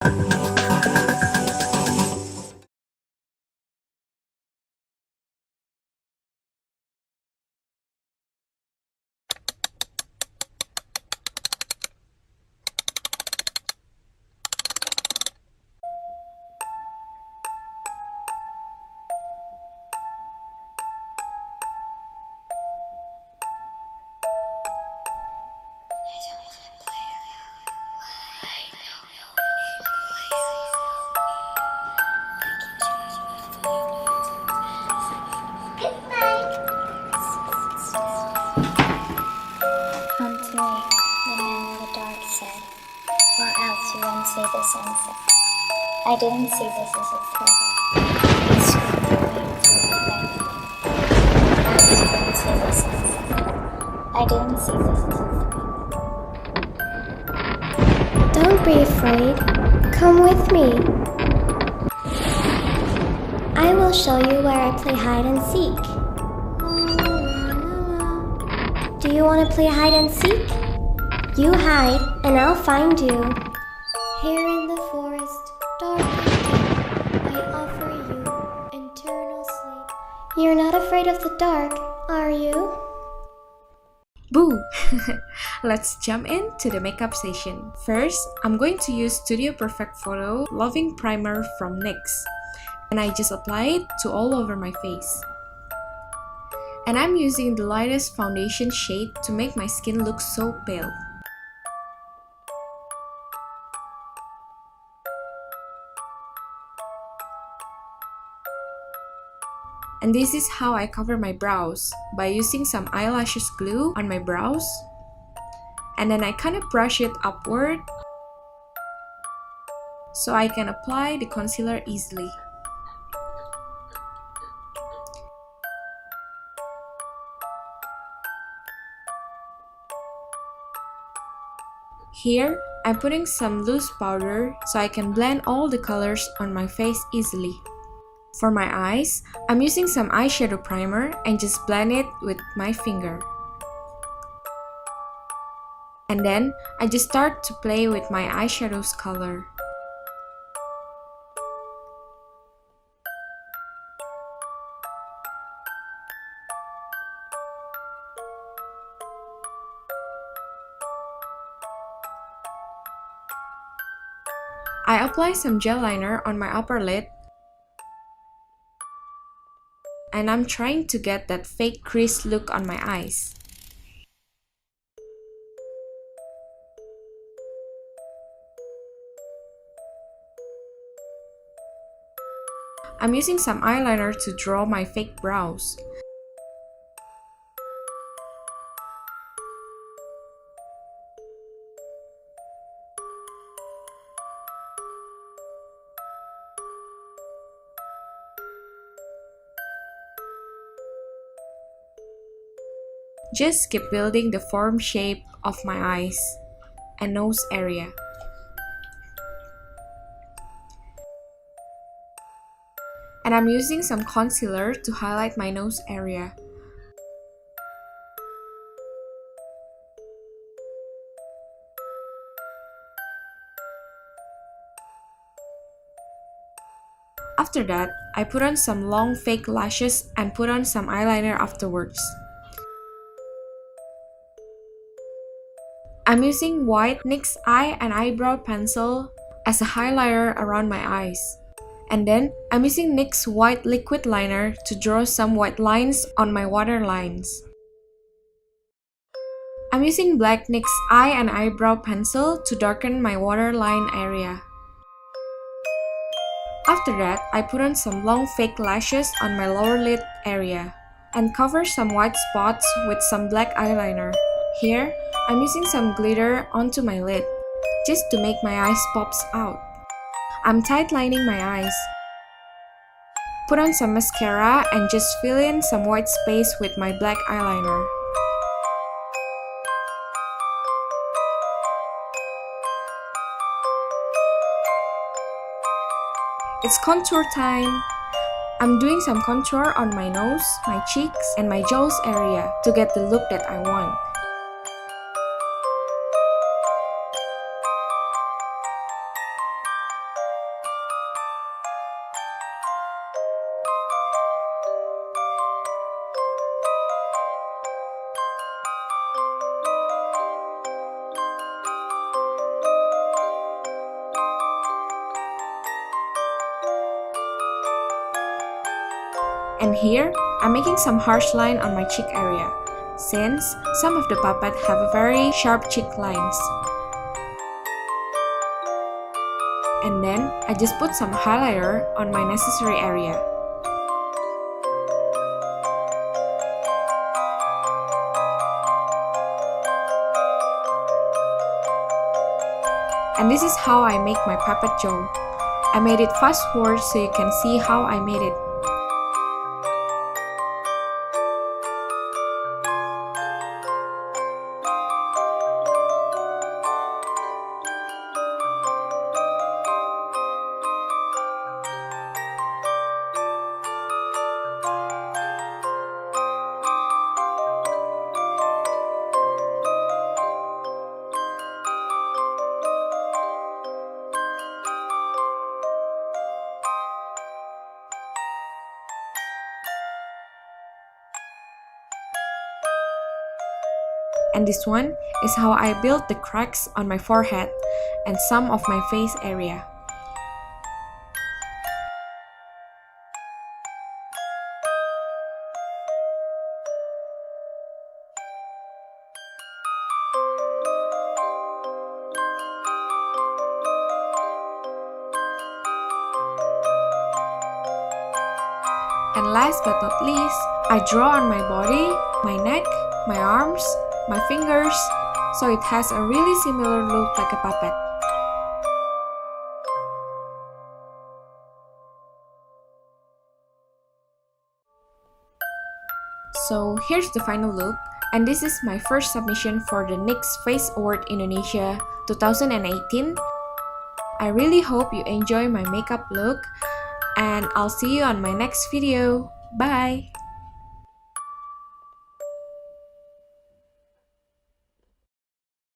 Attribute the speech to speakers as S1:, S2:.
S1: Come to me, the man in the dark said, or else you won't see the sunset. I didn't see this as a threat. It screamed at me until I begged me, or else you won't see the sunset. I didn't see this as a threat.
S2: Don't be afraid. Come with me. I will show you where I play hide and seek. Do you want to play hide and seek? You hide, and I'll find you. Here in the forest, dark and deep, I offer you eternal sleep. You're not afraid of the dark, are you?
S3: Boo! Let's jump into the makeup session. First, I'm going to use Studio Perfect Photo Loving Primer from NYX. And I just apply it to all over my face. And I'm using the lightest foundation shade to make my skin look so pale. And this is how I cover my brows, by using some eyelashes glue on my brows. And then I kind of brush it upward so I can apply the concealer easily. Here, I'm putting some loose powder so I can blend all the colors on my face easily. For my eyes, I'm using some eyeshadow primer and just blend it with my finger. And then, I just start to play with my eyeshadow's color. I apply some gel liner on my upper lid, and I'm trying to get that fake crease look on my eyes. I'm using some eyeliner to draw my fake brows. Just keep building the form shape of my eyes and nose area. And I'm using some concealer to highlight my nose area. After that, I put on some long fake lashes and put on some eyeliner afterwards. I'm using white NYX eye and eyebrow pencil as a highlighter around my eyes. And then, I'm using NYX white liquid liner to draw some white lines on my waterlines. I'm using black NYX eye and eyebrow pencil to darken my waterline area. After that, I put on some long fake lashes on my lower lid area and cover some white spots with some black eyeliner. Here, I'm using some glitter onto my lid, just to make my eyes pops out. I'm tight lining my eyes. Put on some mascara and just fill in some white space with my black eyeliner. It's contour time! I'm doing some contour on my nose, my cheeks, and my jaws area to get the look that I want. And here, I'm making some harsh line on my cheek area, since some of the puppet have very sharp cheek lines. And then, I just put some highlighter on my necessary area. And this is how I make my puppet jaw. I made it fast forward so you can see how I made it. And this one is how I built the cracks on my forehead and some of my face area. And last but not least, I draw on my body, my neck, my arms, my fingers, so it has a really similar look like a puppet. So here's the final look, and this is my first submission for the NYX FACE Award Indonesia 2018. I really hope you enjoy my makeup look, and I'll see you on my next video. Bye!